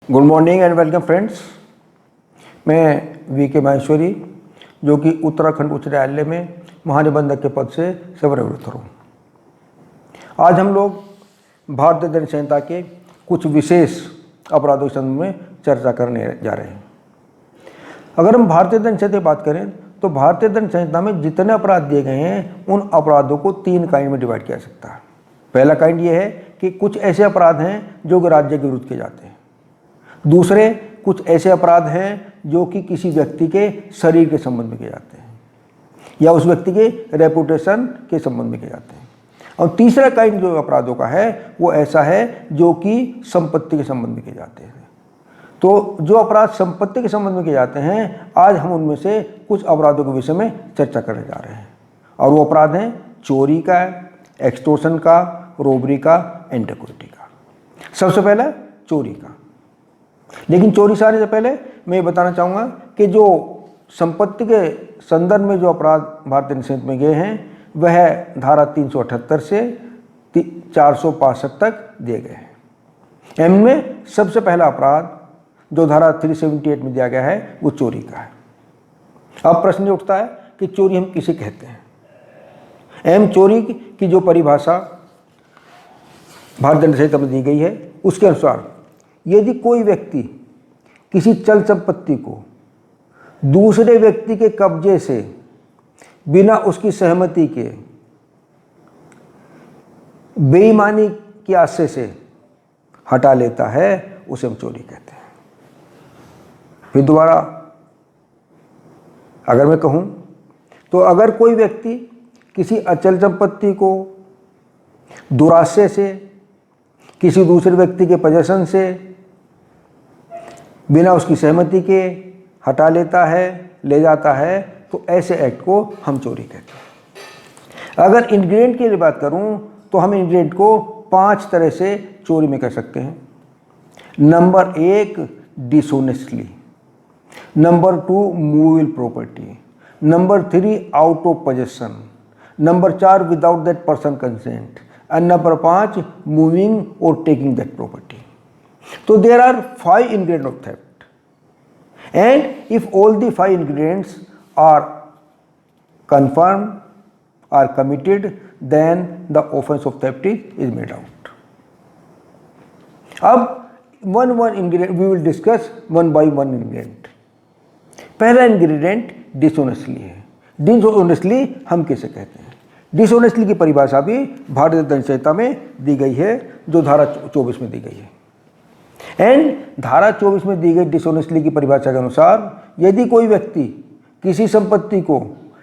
Good morning and welcome friends. मैं VK Maheshwari जो कि उत्तराखंड उच्च न्यायालय में महानिबंधक के पद से सेवानिवृत्त हूँ। आज हम लोग भारतीय दंड संहिता के कुछ विशेष अपराधों के संबंध में चर्चा करने जा रहे हैं। अगर हम भारतीय दंड संहिता की बात करें तो भारतीय दंड संहिता में जितने अपराध दिए गए हैं उन अपराधों को 3 काइंड में डिवाइड किया जा सकता है। पहला काइंड ये है कि कुछ ऐसे अपराध हैं जो कि राज्य के विरुद्ध किए जाते हैं। दूसरे कुछ ऐसे अपराध हैं जो कि किसी व्यक्ति के शरीर के संबंध में किए जाते हैं या उस व्यक्ति के रेपुटेशन के संबंध में किए जाते हैं। और तीसरा काइंड जो अपराधों का है वो ऐसा है जो कि संपत्ति के संबंध में किए जाते हैं। तो जो अपराध संपत्ति के संबंध में किए जाते हैं, आज हम उनमें से कुछ अपराधों के विषय में चर्चा करने जा रहे हैं। और वो अपराध हैं चोरी का, एक्सटॉर्शन का, रोबरी का, एंड डकैती का। सबसे पहला चोरी का। लेकिन चोरी से आने से पहले मैं ये बताना चाहूँगा कि जो संपत्ति के संदर्भ में जो अपराध भारतीय दंड संहिता में गए हैं वह धारा 378 से 465 तक दिए गए हैं। इनमें सबसे पहला अपराध जो धारा 378 में दिया गया है वो चोरी का है। अब प्रश्न ये उठता है कि चोरी हम किसे कहते हैं। चोरी की जो परिभाषा भारतीय दंड संहिता में दी गई है उसके अनुसार यदि कोई व्यक्ति किसी चल संपत्ति को दूसरे व्यक्ति के कब्जे से बिना उसकी सहमति के बेईमानी के आशय से हटा लेता है उसे हम चोरी कहते हैं। फिर दोबारा अगर मैं कहूं तो अगर कोई व्यक्ति किसी अचल संपत्ति को दुराशय से किसी दूसरे व्यक्ति के पोजेशन से बिना उसकी सहमति के हटा लेता है, ले जाता है, तो ऐसे एक्ट को हम चोरी कहते हैं। अगर इंग्रेडिएंट की बात करूं तो हम इंग्रेडिएंट को 5 तरह से चोरी में कर सकते हैं। Number 1 dishonestly, number 2 movable property, number 3 out of possession, number 4 without that person consent, and number 5 moving or taking that property. So there are 5 ingredients of theft, and if all the 5 ingredients are confirmed, are committed, then the offense of theft is made out. अब one ingredient we will discuss one by one ingredient. पहला ingredient dishonestly है। dishonestly हम किसे कहते हैं? Dishonestly की परिभाषा भी भारतीय दंड संहिता में दी गई है जो धारा 24 में दी गई है। एंड धारा 24 में दी गई डिसऑनेस्टली की परिभाषा के अनुसार यदि कोई व्यक्ति किसी संपत्ति को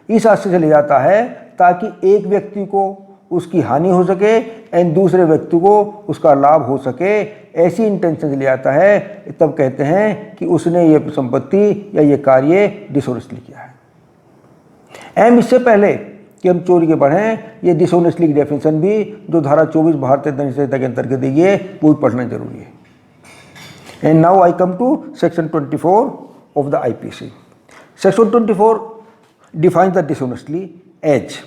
इस आशय से ले जाता है ताकि एक व्यक्ति को उसकी हानि हो सके एंड दूसरे व्यक्ति को उसका लाभ हो सके, ऐसी इंटेंशन से ले जाता है, तब कहते हैं कि उसने ये संपत्ति या ये कार्य डिसऑनेस्टली किया है। एंड इससे पहले कि हम चोरी के पढ़ें, ये डिसऑनेस्टली की डेफिनेशन भी जो धारा 24 भारतीय दंड संहिता के अंतर्गत दी है वो भी पढ़ना जरूरी है। And now I come to section 24 of the IPC. Section 24 defines the dishonestly as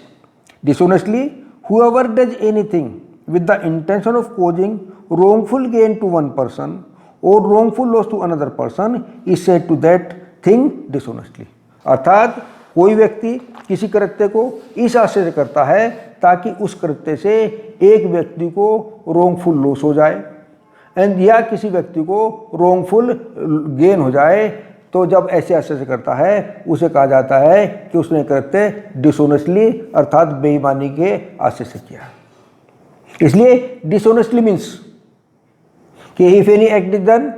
dishonestly whoever does anything with the intention of causing wrongful gain to one person or wrongful loss to another person is said to that thing dishonestly। अर्थात कोई व्यक्ति किसी कृत्य को इस आशय से करता है ताकि उस कृत्य से एक व्यक्ति को रोंगफुल लॉस हो जाए एंड या किसी व्यक्ति को रोंगफुल गेन हो जाए, तो जब ऐसे आशय से करता है उसे कहा जाता है कि उसने कृत्य डिसऑनेस्टली अर्थात बेईमानी के आशय से किया। इसलिए डिसऑनेस्टली मीन्स कि if any act is done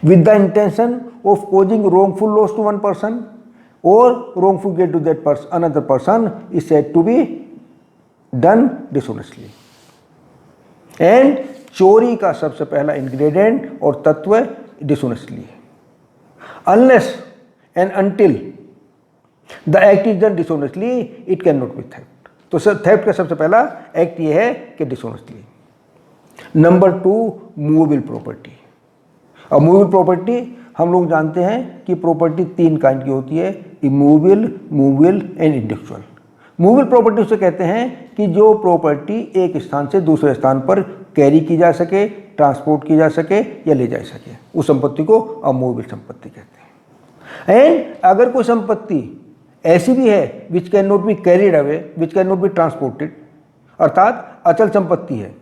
with the intention of causing wrongful loss to one person or wrongful gain to that person, another person is said to be done dishonestly। and चोरी का सबसे पहला ingredient और तत्व dishonestly है। unless and until the act is done dishonestly it cannot be theft। तो theft का सबसे पहला एक्ट ये है कि डिसऑनेस्टली। Number 2 movable property. अब मूवेबल प्रॉपर्टी हम लोग जानते हैं कि प्रॉपर्टी 3 काइंड की होती है, immovable, movable and intellectual. Movable property उसे कहते हैं कि जो प्रॉपर्टी एक स्थान से दूसरे स्थान पर कैरी की जा सके, ट्रांसपोर्ट की जा सके या ले जा सके, उस संपत्ति को अमूवेबल संपत्ति कहते हैं। एंड अगर कोई संपत्ति ऐसी भी है which can not be carried away, which can not be transported, अर्थात अचल संपत्ति है,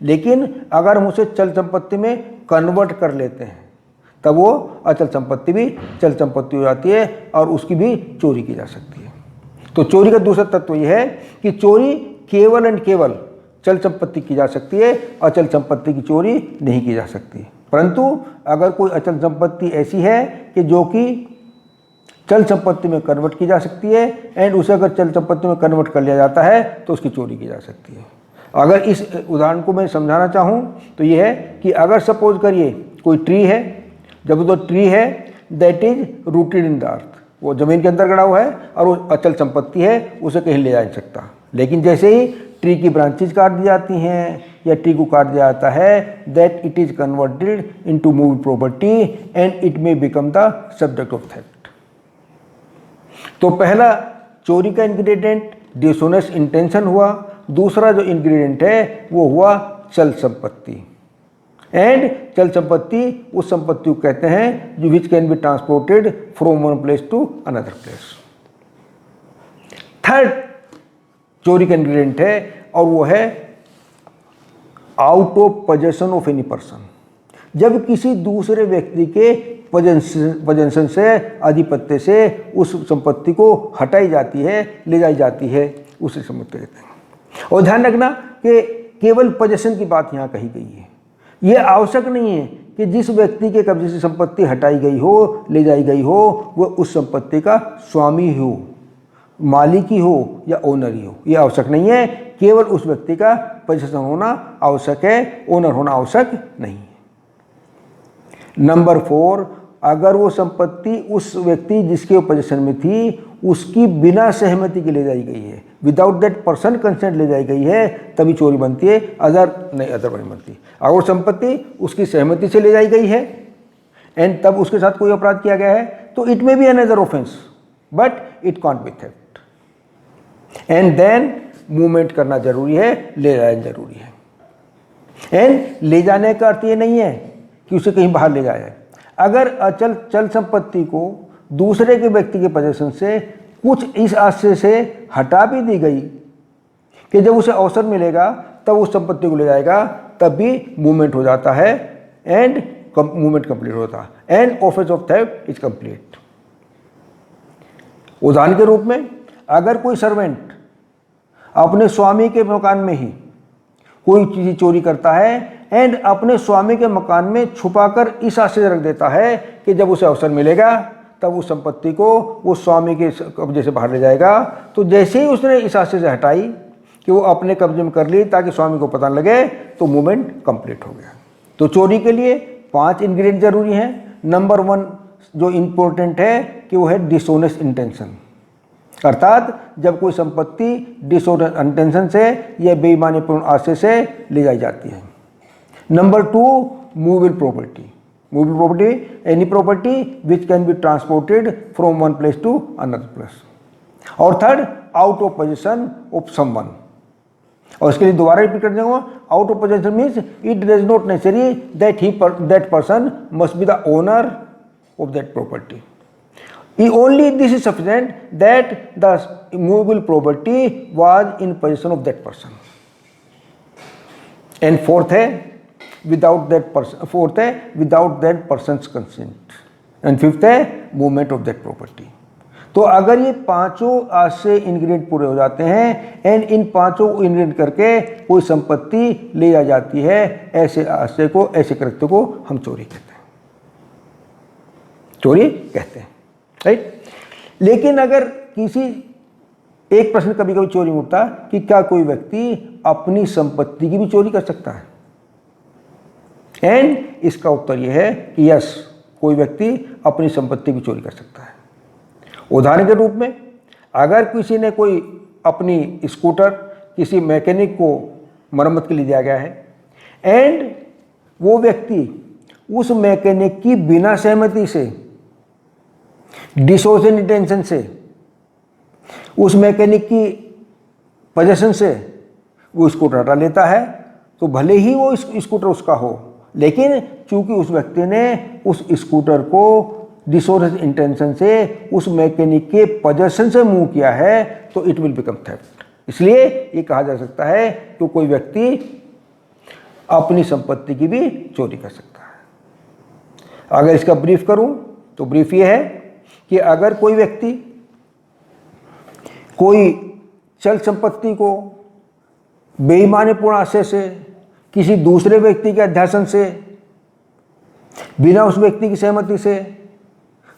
लेकिन अगर हम उसे चल संपत्ति में कन्वर्ट कर लेते हैं तब वो अचल संपत्ति भी चल संपत्ति हो जाती है और उसकी भी चोरी की जा सकती है। तो चोरी का दूसरा तत्व यह है कि चोरी केवल एंड केवल चल संपत्ति की जा सकती है, अचल संपत्ति की चोरी नहीं की जा सकती। परंतु अगर कोई अचल संपत्ति ऐसी है कि जो कि चल संपत्ति में कन्वर्ट की जा सकती है एंड उसे अगर चल संपत्ति में कन्वर्ट कर लिया जाता है तो उसकी चोरी की जा सकती है। अगर इस उदाहरण को मैं समझाना चाहूँ तो ये है कि अगर सपोज करिए कोई ट्री है, जब तो ट्री है that is rooted in the earth, वो ज़मीन के अंदर गड़ा हुआ है और वो अचल संपत्ति है, उसे कहीं ले जा नहीं सकता। लेकिन जैसे ही ट्री की ब्रांचेज काट दी जाती हैं या ट्री को काट दिया जाता है that it is converted into movable property and it may become the subject of theft. तो पहला चोरी का इंग्रेडिएंट डिसऑनेस्ट इंटेंशन हुआ, दूसरा जो इंग्रेडिएंट है वो हुआ चल संपत्ति। एंड चल संपत्ति उस संपत्ति को कहते हैं जो which can be transported from one place to another place. Third चोरी का इंग्रेडिएंट है और वो है out of possession of any person. जब किसी दूसरे व्यक्ति के पोजेशन से, आधिपत्य से उस संपत्ति को हटाई जाती है, ले जाई जाती है, उसे संपत्ति कहते हैं। और ध्यान रखना कि केवल पोजेशन की बात यहाँ कही गई है। ये आवश्यक नहीं है कि जिस व्यक्ति के कब्जे से संपत्ति हटाई गई हो, ले जाई गई हो, वह उस संपत्ति का स्वामी हो, मालिकी हो या ओनर ही हो, ये आवश्यक नहीं है। केवल उस व्यक्ति का पोजेशन होना आवश्यक है, ओनर होना आवश्यक नहीं है। नंबर 4, अगर वो संपत्ति उस व्यक्ति जिसके पोजेशन में थी उसकी बिना सहमति के ले जाई गई है, विदाउट दैट पर्सन कंसेंट ले जाई गई है, तभी चोरी बनती है, अदर नहीं बनती। अगर संपत्ति उसकी सहमति से ले जाई गई है एंड तब उसके साथ कोई अपराध किया गया है तो it may be another offence but it can't be theft. And then movement करना जरूरी है, ले जाना जरूरी है। एंड ले जाने का अर्थ ये नहीं है कि उसे कहीं बाहर ले जाए। अगर अचल चल संपत्ति को दूसरे के व्यक्ति के पोजेशन से कुछ इस आशय से हटा भी दी गई कि जब उसे अवसर मिलेगा तब उस संपत्ति को ले जाएगा, तब भी मूवमेंट हो जाता है एंड मूवमेंट कंप्लीट होता है and offence of theft is complete. उदाहरण के रूप में अगर कोई सर्वेंट अपने स्वामी के मकान में ही कोई चीज़ चोरी करता है एंड अपने स्वामी के मकान में छुपाकर इस आशय से रख देता है कि जब उसे अवसर मिलेगा तब उस संपत्ति को वो स्वामी के कब्जे से बाहर ले जाएगा, तो जैसे ही उसने इस आशय से हटाई कि वो अपने कब्जे में कर ली ताकि स्वामी को पता लगे, तो मूवमेंट कंप्लीट हो गया। तो चोरी के लिए 5 इंग्रेडिएंट जरूरी हैं। नंबर 1 जो इम्पोर्टेंट है कि वो है डिसऑनेस्ट इंटेंशन, अर्थात जब कोई संपत्ति डिसऑनेस्ट इंटेंशन से या बेईमानीपूर्ण आशय से ले जाई जाती है। Number 2 movable property. Movable property any property which can be transported from one place to another place. और third out of position of someone. और इसके लिए दोबारा रिपीट कर दूंगा, out of position means it does not necessary that person must be the owner of that property. Only this is sufficient that the movable property was in possession of that person. And fourth है without that person's consent. And fifth है movement of that property. तो अगर ये पांचों आशय ingredient पूरे हो जाते हैं एंड इन पांचों इंग्रेडिएंट करके कोई संपत्ति ले जा जाती है, ऐसे आशय को, ऐसे कृत्य को हम चोरी कहते हैं, चोरी कहते हैं, राइट। लेकिन अगर किसी एक प्रश्न कभी कभी चोरी में उठता कि क्या कोई व्यक्ति अपनी संपत्ति की भी चोरी कर सकता है? एंड इसका उत्तर यह है कि यस, कोई व्यक्ति अपनी संपत्ति की चोरी कर सकता है। उदाहरण के रूप में अगर किसी ने कोई अपनी स्कूटर किसी मैकेनिक को मरम्मत के लिए दिया गया है एंड वो व्यक्ति उस मैकेनिक की बिना सहमति से, डिसऑनेस्ट इंटेंशन से, उस मैकेनिक की पोजीशन से वो स्कूटर हटा लेता है, तो भले ही वो स्कूटर उसका हो लेकिन चूंकि उस व्यक्ति ने उस स्कूटर को डिसऑनेस्ट इंटेंशन से उस मैकेनिक के पोजेशन से मूव किया है तो इट विल बिकम थेफ्ट। इसलिए ये कहा जा सकता है कि कोई व्यक्ति अपनी संपत्ति की भी चोरी कर सकता है। अगर इसका ब्रीफ करूं तो ब्रीफ ये है कि अगर कोई व्यक्ति कोई चल संपत्ति को बेईमानीपूर्ण आशय से किसी दूसरे व्यक्ति के अध्यासन से बिना उस व्यक्ति की सहमति से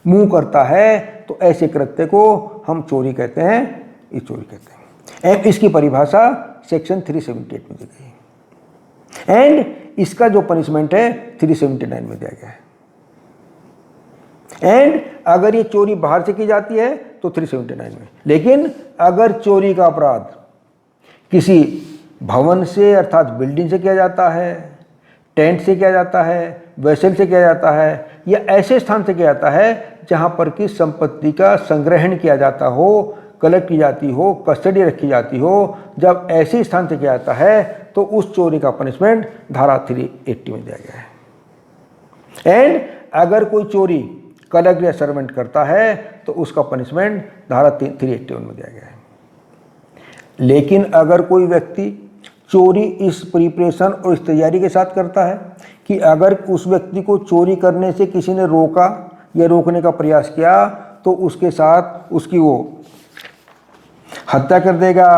मूव करता है तो ऐसे कृत्य को हम चोरी कहते हैं, ये चोरी कहते हैं। एंड इसकी परिभाषा सेक्शन 378 में दी गई है एंड इसका जो पनिशमेंट है 379 में दिया गया है। एंड अगर ये चोरी बाहर से की जाती है तो 379 में, लेकिन अगर चोरी का अपराध किसी भवन से अर्थात बिल्डिंग से किया जाता है, टेंट से किया जाता है, वेसल से किया जाता है या ऐसे स्थान से किया जाता है जहां पर कि संपत्ति का संग्रहण किया जाता हो, कलेक्ट की जाती हो, कस्टडी रखी जाती हो, जब ऐसे स्थान से किया जाता है तो उस चोरी का पनिशमेंट धारा 380 में दिया गया है। एंड अगर कोई चोरी कलेक्टर या सर्वेंट करता है तो उसका पनिशमेंट धारा 381 में दिया गया है। लेकिन अगर कोई व्यक्ति चोरी इस प्रिपरेशन और इस तैयारी के साथ करता है कि अगर उस व्यक्ति को चोरी करने से किसी ने रोका या रोकने का प्रयास किया तो उसके साथ उसकी वो हत्या कर देगा,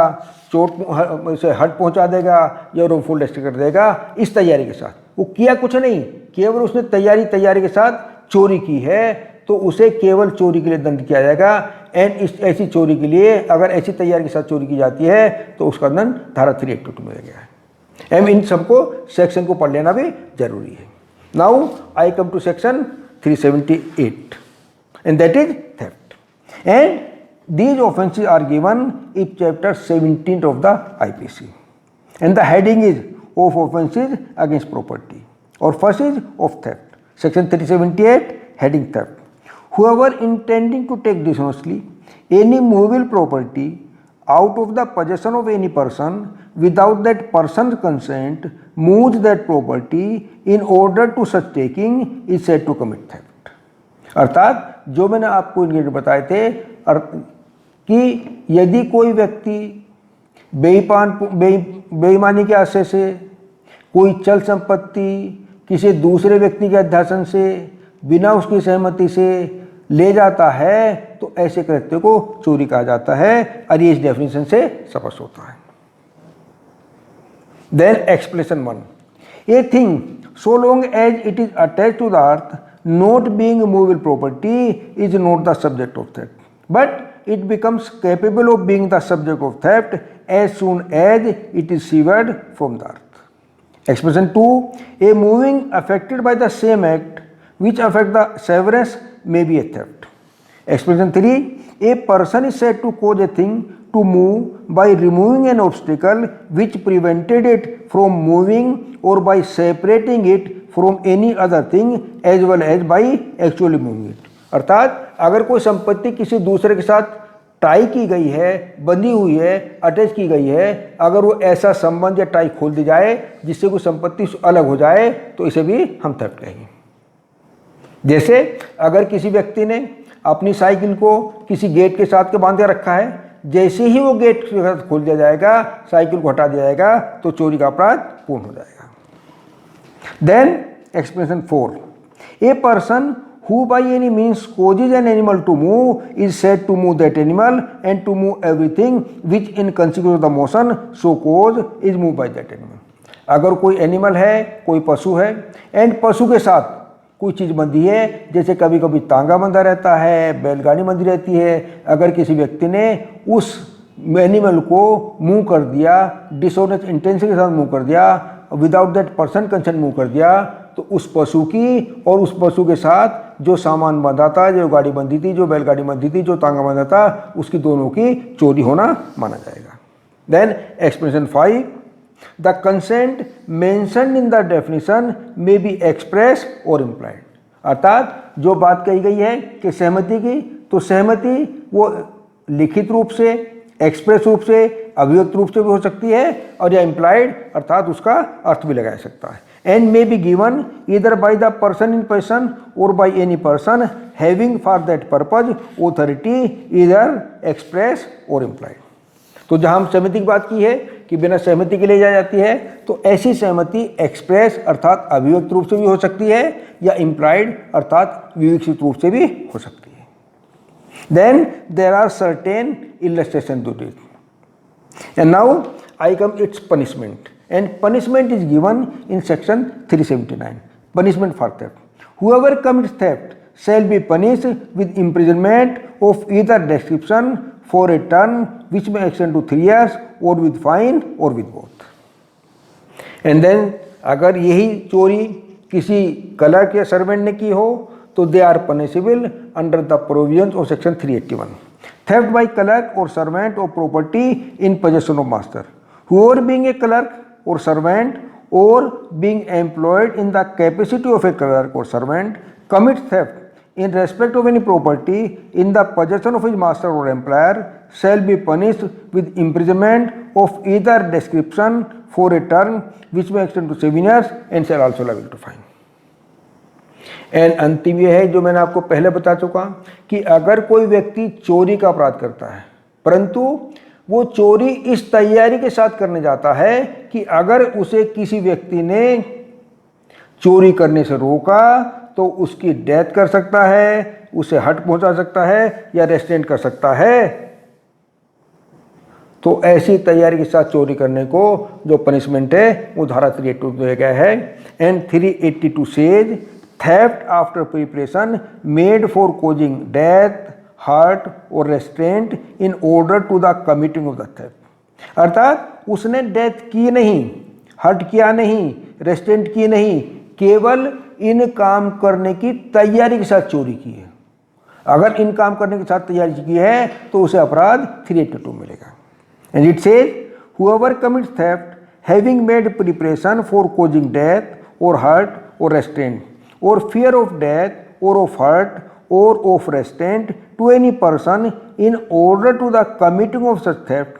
चोट से हट पहुंचा देगा या रोफुल डेस्ट कर देगा, इस तैयारी के साथ वो किया कुछ नहीं, केवल उसने तैयारी के साथ चोरी की है तो उसे केवल चोरी के लिए दंड किया जाएगा। एंड इस ऐसी चोरी के लिए अगर ऐसी तैयारी के साथ चोरी की जाती है तो उसका दंड धारा 382 में दिया गया है। एम इन सबको सेक्शन को पढ़ लेना भी जरूरी है। Now I come to section 378 and that is theft and these offenses are given in chapter 17 of the IPC and the heading is of offenses against property or first is of theft. Section 378 heading theft. Whoever intending to take dishonestly any movable property out of the possession of any person without that person's consent moves that property in order to such taking is said to commit theft. अर्थात जो मैंने आपको ingredient बताए थे कि यदि कोई व्यक्ति बेईमानी के आशय से कोई चल संपत्ति किसी दूसरे व्यक्ति के अध्यासन से बिना उसकी सहमति से ले जाता है तो ऐसे कृत्य को चोरी कहा जाता है और ये इस डेफिनेशन से स्पष्ट होता है। Then explanation 1, a thing so long as it is attached to the earth not being movable property is not the subject of theft, but it becomes capable of being the subject of theft as soon as it is severed from the earth. Expression 2, a moving affected by the same act which affect the severance may be a theft. Expression 3, a person is said to cause a thing to move by removing an obstacle which prevented it from moving or by separating it from any other thing as well as by actually moving it. अर्थात अगर कोई संपत्ति किसी दूसरे के साथ tie की गई है, बंधी हुई है, अटैच की गई है, अगर वो ऐसा संबंध या टाई खोल दी जाए जिससे कोई संपत्ति अलग हो जाए तो इसे भी हम थेफ्ट कहेंगे। जैसे अगर किसी व्यक्ति ने अपनी साइकिल को किसी गेट के साथ के बांध के रखा है, जैसे ही वो गेट के साथ खोल दिया जाएगा, साइकिल को हटा दिया जाएगा तो चोरी का अपराध पूर्ण हो जाएगा। Then explanation 4, a person who by any means causes an animal to move is said to move that animal and to move everything which in consequence of the motion so caused is moved by that animal. अगर कोई animal है, कोई पशु है and पशु के साथ कोई चीज़ बंधी है, जैसे कभी कभी तांगा बंधा रहता है, बैलगाड़ी बंधी रहती है, अगर किसी व्यक्ति ने उस एनिमल को मूव कर दिया, डिसऑनेस्ट इंटेंशन के साथ मूव कर दिया, without that person consent move कर दिया तो उस पशु की और उस पशु के साथ जो सामान बंधा था, जो गाड़ी बंधी थी, जो बैलगाड़ी बंधी थी, जो तांगा बंधा था, उसकी दोनों की चोरी होना माना जाएगा। Then expression 5, the consent mentioned in the definition may be express और इम्प्लाइड। अर्थात जो बात कही गई है कि सहमति की, तो सहमति वो लिखित रूप से, एक्सप्रेस रूप से, अभिव्यक्त रूप से भी हो सकती है और या इम्प्लाइड अर्थात उसका अर्थ भी लगाया सकता है। and may be given either by the person in question or by any person having for that purpose authority either express or implied। तो जहां हम सहमति की बात की है कि बिना सहमति के लिए जाई जाती है, तो ऐसी सहमति एक्सप्रेस अर्थात अभिव्यक्त रूप से भी हो सकती है या इम्प्लाइड अर्थात विवक्षित रूप से भी हो सकती है। Then there are certain illustration to this, and now I come its punishment, and punishment is given in section 379, punishment for theft. Whoever commits theft shall be punished with imprisonment of either description for a term which may extend to 3 years or with fine or with both. And then अगर यही चोरी किसी clerk या servant ने की हो तो they are punishable under the provisions of section 381. Theft by clerk or servant of property in possession of master. Whoever being a clerk or servant or being employed in the capacity of a clerk or servant commits theft in respect of any property in the possession of his master or employer shall be punished with imprisonment of either description for a term which may extend to 7 years and shall also liable to fine. And अंतिम यह है जो मैंने आपको पहले बता चुका कि अगर कोई व्यक्ति चोरी का अपराध करता है परंतु वो चोरी इस तैयारी के साथ करने जाता है कि अगर उसे किसी व्यक्ति ने चोरी करने से रोका तो उसकी डेथ कर सकता है, उसे हर्ट पहुंचा सकता है या रेस्ट्रेंट कर सकता है, तो ऐसी तैयारी के साथ चोरी करने को जो पनिशमेंट है वो धारा 382 दिया गया है। And 382 says theft after preparation made for causing death hurt और restraint in order to the committing of the theft, अर्थात उसने डेथ की नहीं, हर्ट किया नहीं, रेस्ट्रेंट की नहीं, केवल इन काम करने की तैयारी के साथ चोरी की है। अगर इन काम करने के साथ तैयारी की है तो उसे अपराध 382 मिलेगा। And it says whoever commits theft having made preparation for causing death or hurt or restraint or fear of death or of hurt or of restraint to any person in order to the committing of such theft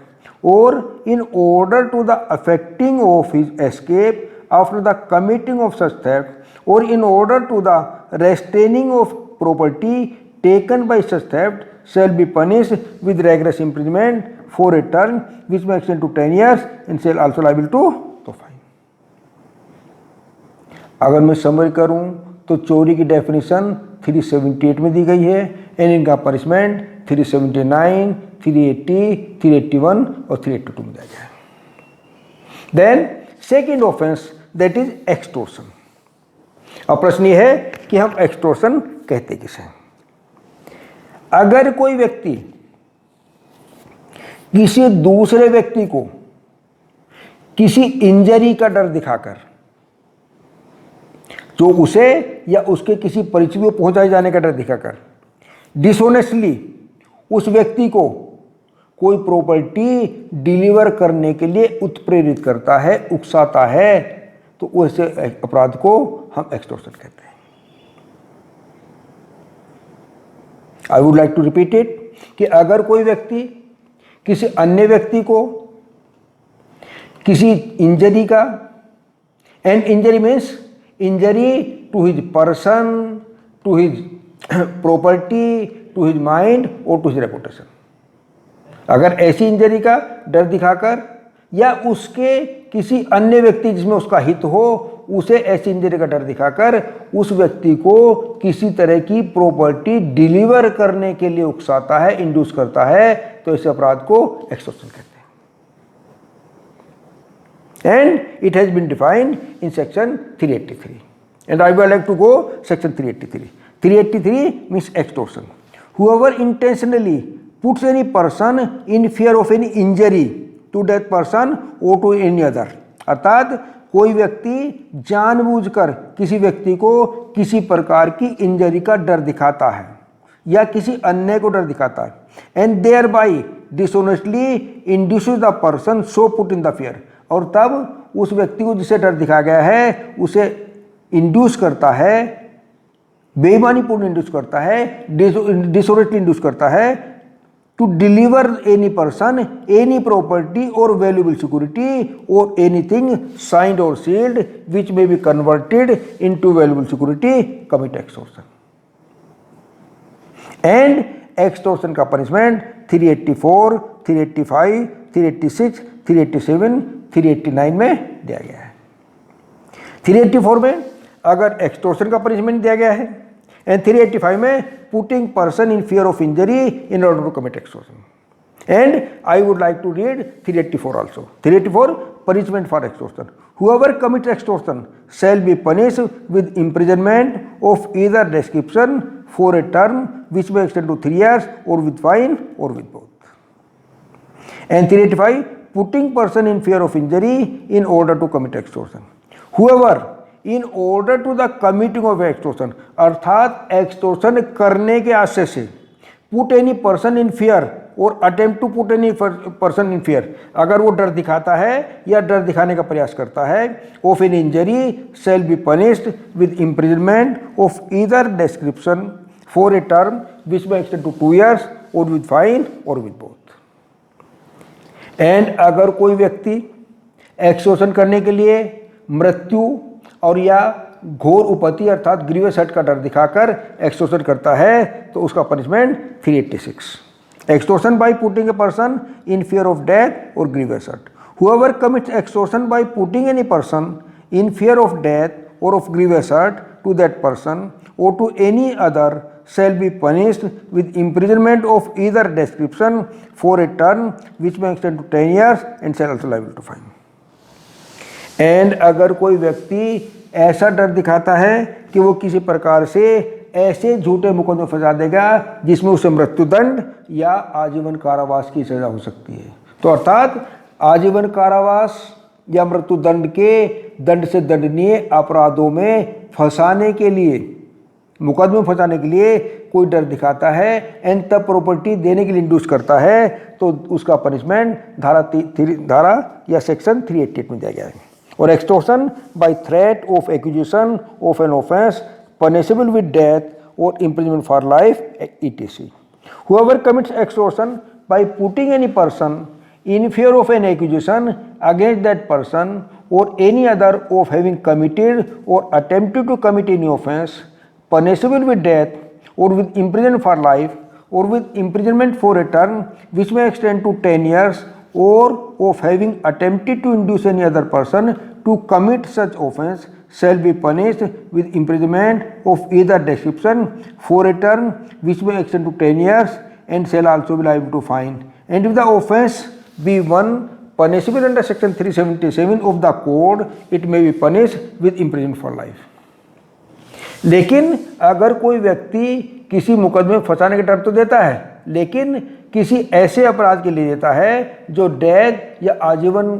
or in order to the effecting of his escape after the committing of such theft or in order to the restraining of property taken by such theft shall be punished with rigorous imprisonment for a term which may extend to 10 years and shall also liable to fine। अगर मैं summary करूं तो चोरी की definition 378 में दी गई है and इनका पनिशमेंट 379, 380, 381 और 382 में दिया गया है। Then second offence that is extortion. अब प्रश्न ये है कि हम एक्सटोर्शन कहते किसे। अगर कोई व्यक्ति किसी दूसरे व्यक्ति को किसी इंजरी का डर दिखाकर जो उसे या उसके किसी परिचित को पहुंचाए जाने का डर दिखाकर डिसऑनेस्टली उस व्यक्ति को कोई प्रॉपर्टी डिलीवर करने के लिए उत्प्रेरित करता है, उकसाता है, तो वैसे अपराध को हम एक्सटॉर्शन कहते हैं। I would like to repeat it कि अगर कोई व्यक्ति किसी अन्य व्यक्ति को किसी इंजरी का, and injury means injury to his person, to his property, to his mind और टू हिज रेपुटेशन, अगर ऐसी इंजरी का डर दिखाकर या उसके किसी अन्य व्यक्ति जिसमें उसका हित हो उसे ऐसी इंजरी का डर दिखाकर उस व्यक्ति को किसी तरह की प्रॉपर्टी डिलीवर करने के लिए उकसाता है, इंड्यूस करता है, तो इस अपराध को एक्सटॉर्शन कहते हैं। And it has been defined in section 383 and I would like to go section 383। 383 means extortion. Whoever intentionally puts any person in fear of any injury to that person or to any other, अर्थात कोई व्यक्ति जानबूझकर किसी व्यक्ति को किसी प्रकार की इंजरी का डर दिखाता है या किसी अन्य को डर दिखाता है, and thereby dishonestly induces the person so put in the fear, और तब उस व्यक्ति को जिसे डर दिखाया गया है उसे इंड्यूस करता है, बेईमानी पूर्ण इंड्यूस करता है, डिसऑनेस्टली इंड्यूस करता है, to deliver any person, any property or valuable security or anything signed or sealed which may be converted into valuable security, commit extortion. And extortion का punishment 384, 385, 386, 387, 389 में दिया गया है। 384 में अगर एक्सटोर्शन का पनिशमेंट दिया गया है, एंड 385 में putting person in fear of injury in order to commit extortion. And I would like to read 384 also. 384 punishment for extortion. Whoever commits extortion shall be punished with imprisonment of either description for a term which may extend to 3 years or with fine or with both. And 385 putting person in fear of injury in order to commit extortion. Whoever in order to the committing of extortion, अर्थात extortion करने के आशय से put any person in fear और attempt to put any person in fear, अगर वो डर दिखाता है या डर दिखाने का प्रयास करता है, of an injury shall be punished with imprisonment of either description for a term which may extend to 2 years or with fine or with both. And अगर कोई व्यक्ति एक्सटोर्शन करने के लिए मृत्यु और या घोर उपति अर्थात ग्रीवियस हर्ट का डर दिखाकर एक्सटोर्शन करता है तो उसका punishment 386. Extortion by putting a person in fear of death और grievous hurt. Whoever commits extortion by putting any person in fear of death और of grievous hurt to that person or to any other shall be punished with imprisonment of either description for a term which may extend to 10 years and shall also liable to fine. And अगर कोई व्यक्ति ऐसा डर दिखाता है कि वो किसी प्रकार से ऐसे झूठे मुकदमे फंसा देगा जिसमें उसे मृत्युदंड या आजीवन कारावास की सजा हो सकती है, तो अर्थात आजीवन कारावास या मृत्युदंड के दंड से दंडनीय अपराधों में फंसाने के लिए, मुकदमे में फंसाने के लिए कोई डर दिखाता है एंड तब प्रॉपर्टी देने के लिए इंड्यूस करता है तो उसका पनिशमेंट धारा या सेक्शन 388 में दिया गया है. और extortion by threat of accusation of an offence punishable with death और imprisonment for life etc. Whoever commits extortion by putting any person in fear of an accusation against that person or any other of having committed or attempted to commit any offense punishable with death or with imprisonment for life or with imprisonment for a term which may extend to 10 years or of having attempted to induce any other person to commit such offense shall be punished with imprisonment of either description for a term which may extend to 10 years and shall also be liable to fine. And if the offense be one punishable under section 377 of the code, it may be punished with imprisonment for life. लेकिन अगर कोई व्यक्ति किसी मुकदमे में फंसाने का डर तो देता है, लेकिन किसी ऐसे अपराध के लिए देता है जो डेथ या आजीवन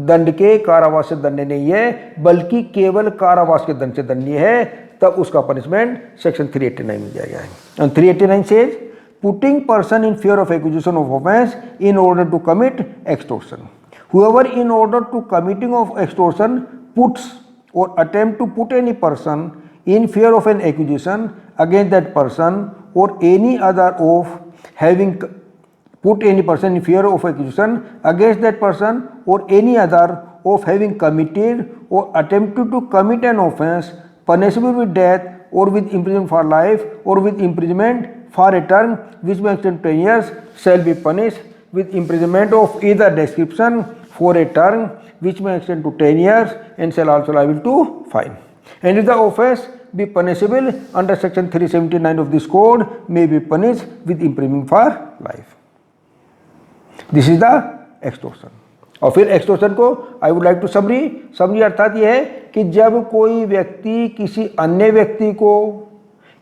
दंड के कारावास से दंडनीय नहीं है बल्कि केवल कारावास के दंड से दंडनीय है, तब उसका पनिशमेंट सेक्शन 389 में दिया गया है. And 389 says putting person in fear of accusation of offence in order to commit extortion. Whoever in order to committing of extortion puts और attempt to put any person in fear of an accusation against that person or any other of having put any person in fear of accusation against that person or any other of having committed or attempted to commit an offense punishable with death or with imprisonment for life or with imprisonment for a term which may extend 10 years shall be punished with imprisonment of either description for a term which may extend to 10 years and shall also liable to fine. And if the offense be punishable under section 379 of this code may be punished with imprisonment for life. This is the extortion. और फिर extortion को I would like to summary अर्थात यह है कि जब कोई व्यक्ति किसी अन्य व्यक्ति को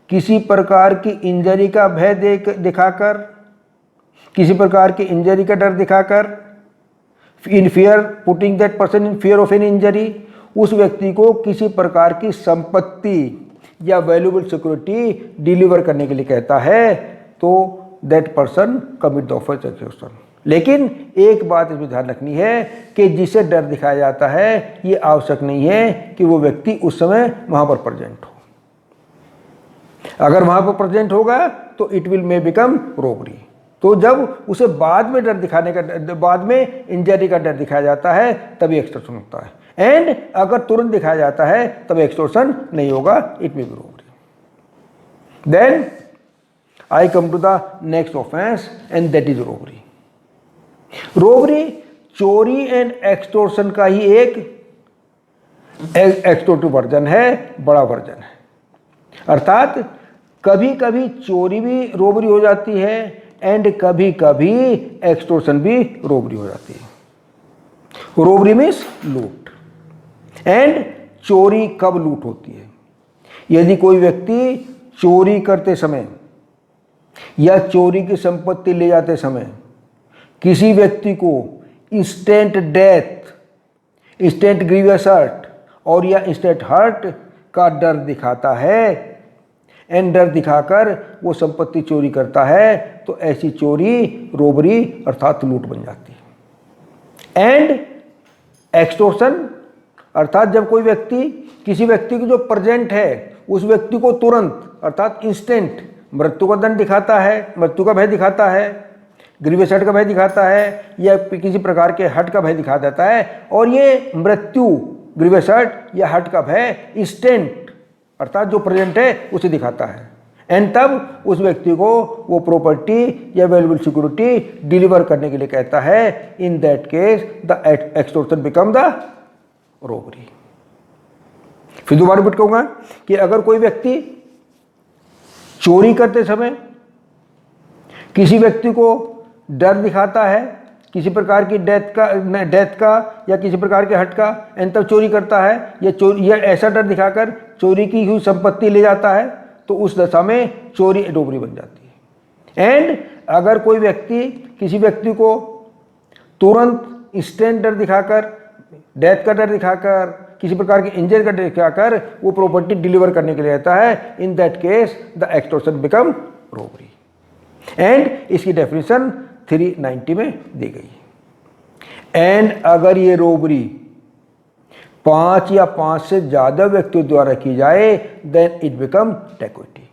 किसी प्रकार की इंजरी का भय दिखाकर, किसी प्रकार की इंजरी का डर दिखाकर, इन fear putting that person in fear of an injury, उस व्यक्ति को किसी प्रकार की संपत्ति या वैल्यूएबल सिक्योरिटी डिलीवर करने के लिए कहता है तो that person commit the offence extortion. लेकिन एक बात इसमें ध्यान रखनी है कि जिसे डर दिखाया जाता है ये आवश्यक नहीं है कि वो व्यक्ति उस समय वहां पर प्रेजेंट हो. अगर वहां पर प्रेजेंट होगा तो it will may become robbery. तो जब उसे बाद में डर दिखाने का, बाद में इंजरी का डर दिखाया जाता है तभी एक्सटॉर्शन होता है। एंड अगर तुरंत दिखाया जाता है तब एक्सटॉर्शन नहीं होगा, it may be robbery. Then I come to the next offence and that is robbery. Robbery चोरी एंड एक्सटॉर्शन का ही एक एक्सटोर्टिव वर्जन है, बड़ा वर्जन है। अर्थात कभी कभी चोरी भी रोबरी हो जाती है एंड कभी कभी एक्सटॉर्शन भी रोबरी हो जाती है। रोबरी मीन्स लूट। एंड चोरी कब लूट होती है? यदि कोई व्यक्ति चोरी करते समय या चोरी की संपत्ति ले जाते समय किसी व्यक्ति को instant death, instant grievous hurt और या इंस्टेंट हर्ट का डर दिखाता है एंड डर दिखाकर वो संपत्ति चोरी करता है, तो ऐसी चोरी रोबरी अर्थात लूट बन जाती है। एंड एक्सटॉर्शन अर्थात जब कोई व्यक्ति किसी व्यक्ति की जो प्रेजेंट है उस व्यक्ति को तुरंत अर्थात इंस्टेंट मृत्यु का दंड दिखाता है, मृत्यु का भय दिखाता है, ग्रीवियस हर्ट का भय दिखाता है या किसी प्रकार के हर्ट का भय दिखा देता है, और ये मृत्यु, ग्रीवियस हर्ट या हर्ट का भय इंस्टेंट अर्थात जो प्रेजेंट है उसे दिखाता है। एंड तब उस व्यक्ति को वो प्रॉपर्टी या वैल्यूएबल सिक्योरिटी डिलीवर करने के लिए कहता है। In that case the extortion become the robbery. फिर दोबारा रिपीट कहूंगा कि अगर कोई व्यक्ति चोरी करते समय किसी व्यक्ति को डर दिखाता है किसी प्रकार की डेथ का या किसी प्रकार के हट का, एंड तब चोरी करता है या चोरी या ऐसा डर दिखाकर चोरी की हुई संपत्ति ले जाता है, तो उस दशा में चोरी रोबरी बन जाती है। एंड अगर कोई व्यक्ति किसी व्यक्ति को तुरंत इंस्टेंट डर दिखाकर, डेथ का डर दिखाकर, किसी प्रकार की इंजरी का डर दिखाकर वो प्रॉपर्टी डिलीवर करने के लिए रहता है, in that case the extortion become robbery. And इसकी डेफिनेशन 390 में दी गई है। एंड अगर ये रोबरी 5 या 5 से ज्यादा व्यक्तियों द्वारा की जाए then it become dacoity.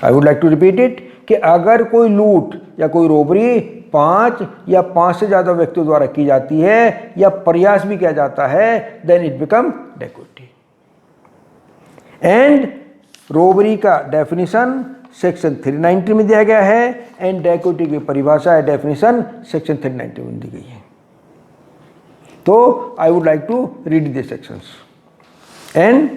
I would like to repeat it कि अगर कोई लूट या कोई रोबरी 5 या 5 से ज्यादा व्यक्तियों द्वारा की जाती है या प्रयास भी किया जाता है then it become dacoity. And robbery का डेफिनेशन सेक्शन 390 में दिया गया है एंड डैकोइटी की परिभाषा है डेफिनेशन सेक्शन 390 में दी गई है। तो I would like to read this sections and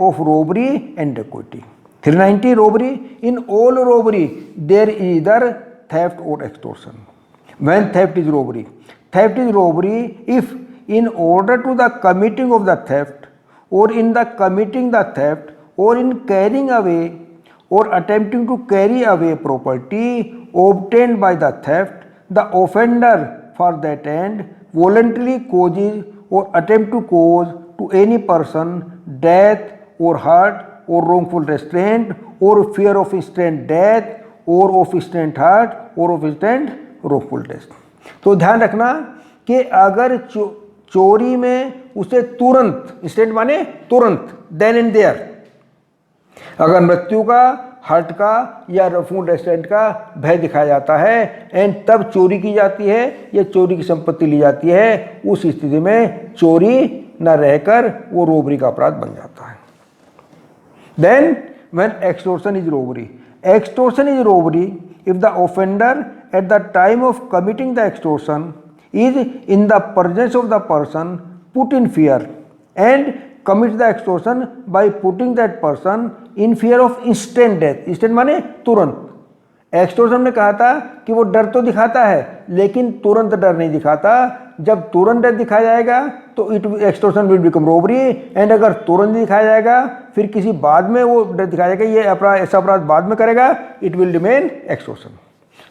of robbery and dacoity. 390 robbery. In all robbery there is either theft और extortion. When theft is robbery if in order to the committing of the theft और in the committing the theft or in carrying away or attempting to carry away property obtained by the theft, the offender for that end voluntarily causes or attempt to cause to any person death or hurt or wrongful restraint or fear of instant death or of instant hurt or of instant wrongful death। तो ध्यान रखना कि अगर चोरी में उसे तुरंत, instant माने तुरंत, देन एंड देयर, अगर मृत्यु का, हर्ट का या रफूल रेस्टेंट का भय दिखाया जाता है एंड तब चोरी की जाती है या चोरी की संपत्ति ली जाती है, उस स्थिति में चोरी न रहकर वो रोबरी का अपराध बन जाता है। Then when extortion is robbery if the offender at the time of committing the extortion is in the presence of the person put in fear and commits the extortion by putting that person in fear of instant death। instant माने तुरंत। Extortion ने कहा था कि वो डर तो दिखाता है लेकिन तुरंत डर नहीं दिखाता। जब तुरंत डर दिखाया जाएगा तो extortion will become robbery. And अगर तुरंत दिखाया जाएगा फिर किसी बाद में वो डर दिखाया जाएगा, ये अपराध, ऐसा अपराध बाद में करेगा, इट विल रिमेन एक्सटॉर्शन।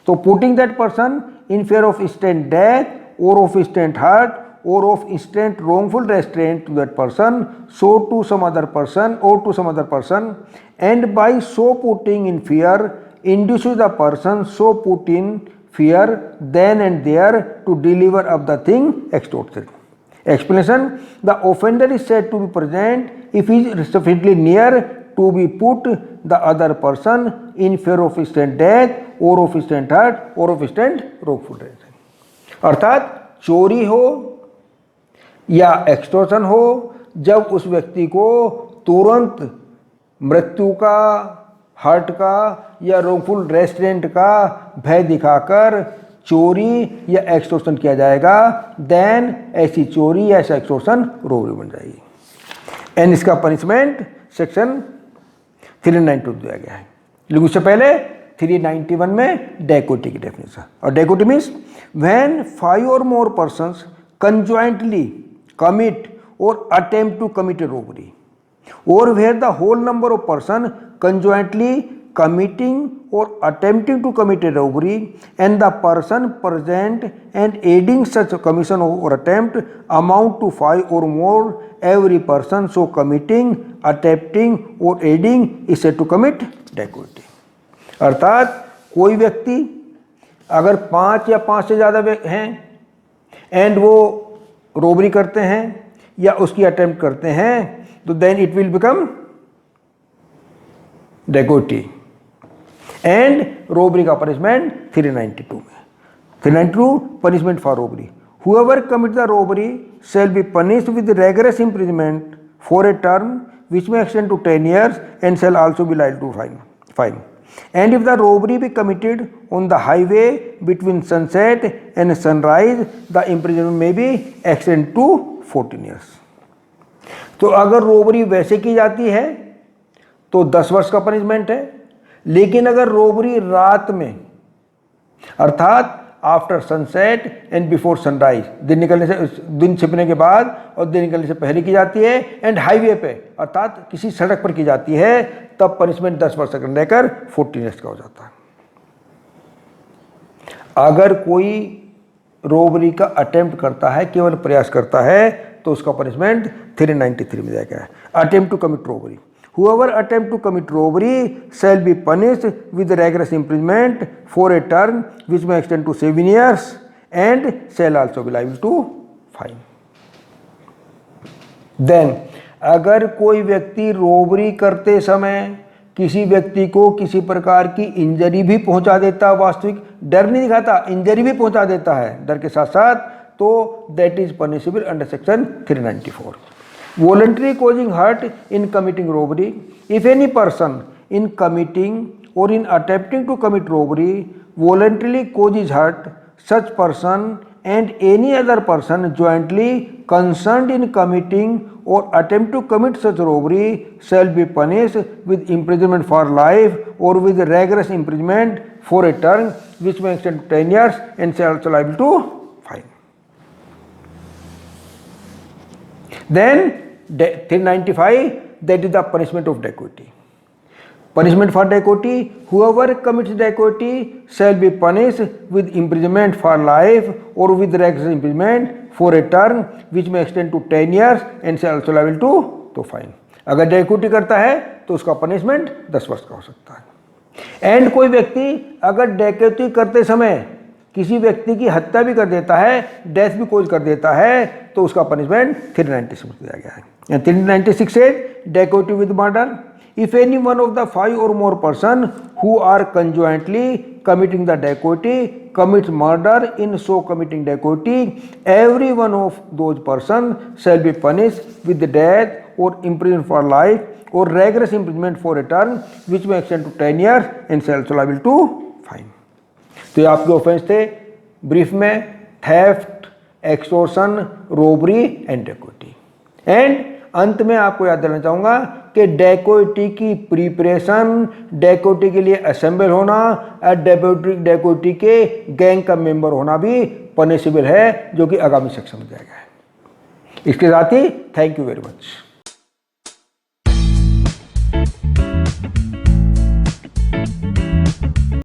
तो putting that person in fear of instant death or of instant hurt or of instant wrongful restraint to that person, so to some other person or to some other person, and by so putting in fear induces the person so put in fear then and there to deliver up the thing extorted. Explanation: the offender is said to be present if he is sufficiently near to be put the other person in fear of instant death और of instant hurt और of instant wrongful death. अर्थात चोरी हो या extortion हो, जब उस व्यक्ति को तुरंत मृत्यु का, हर्ट का या रोकफुल रेस्ट्रेंट का भय दिखाकर चोरी या एक्सटॉर्शन किया जाएगा, देन ऐसी चोरी या ऐसा एक्सटॉर्शन रोबरी बन जाएगी। एंड इसका पनिशमेंट सेक्शन 392 दिया गया है। लेकिन उससे पहले 391 में डेकोटी की डेफिनेशन, और डेकोटी means when 5 or more persons conjointly commit or attempt to commit a robbery, or where the whole number of persons conjointly committing or attempting to commit a robbery and the person present and aiding such commission or attempt amount to 5 or more, every person so committing, attempting or aiding is said to commit dacoity। अर्थात कोई व्यक्ति अगर 5 या 5 से ज़्यादा हैं and वो robbery करते हैं या उसकी अटेम्प्ट करते हैं, तो then it will become dacoity. And robbery का पनिशमेंट 392 में, 392 punishment for robbery, whoever commit the robbery shall be punished with rigorous imprisonment for a term which may extend to 10 years and shall also be liable to fine. And if the robbery be committed on the highway between sunset and sunrise, the imprisonment may be extended to 14 years। तो अगर robbery वैसे की जाती है तो 10 वर्ष का punishment है, लेकिन अगर रोबरी रात में अर्थात after sunset and before sunrise, दिन छिपने के बाद और दिन निकलने से पहले की जाती है, एंड हाईवे पे अर्थात किसी सड़क पर की जाती है, तब पनिशमेंट 10 वर्ष तक लेकर 14 years का हो जाता है। अगर कोई रोबरी का अटेम्प्ट करता है, केवल प्रयास करता है, तो उसका पनिशमेंट 393 में जाएगा, attempt to commit robbery. Whoever attempt to commit robbery shall be punished with rigorous imprisonment for a term which may extend to 7 years and shall also be liable to fine। Then अगर कोई व्यक्ति robbery करते समय किसी व्यक्ति को किसी प्रकार की इंजरी भी पहुंचा देता, वास्तविक डर नहीं दिखाता, इंजरी भी पहुंचा देता है डर के साथ साथ, तो that is punishable under section 394। Voluntary causing hurt in committing robbery, if any person in committing or in attempting to commit robbery voluntarily causes hurt, such person and any other person jointly concerned in committing or attempt to commit such robbery shall be punished with imprisonment for life or with rigorous imprisonment for a term which may extend to 10 years and shall also liable to fine। Then 395, that is the punishment of dacoity। Punishment for dacoity, whoever commits dacoity shall be punished with imprisonment for life or with rigorous imprisonment for a term which may extend to 10 years and shall also liable to fine। अगर dacoity करता है तो उसका punishment 10 वर्ष का हो सकता है। एंड कोई व्यक्ति अगर dacoity करते समय किसी व्यक्ति की हत्या भी कर देता है, डेथ भी कोज कर देता है, तो उसका पनिशमेंट 396 में दिया गया है। 396 said dacoity with murder, if any one of the 5 or more person who are conjointly committing the dacoity commits murder in so committing dacoity, every one of those persons shall be punished with death or imprisonment for life or rigorous imprisonment for a term which may extend to 10 years and shall also liable to fine। तो ये आपके offence थे brief में, theft, extortion, robbery and dacoity. एंड अंत में आपको याद दिलाना चाहूँगा कि डेकोटी की प्रिपरेशन, डेकोटी के लिए असेंबल होना और डेकोटी के गैंग का मेंबर होना भी पनिशेबल है, जो कि आगामी सेक्शन में दिया गया है। इसके साथ ही थैंक यू वेरी मच।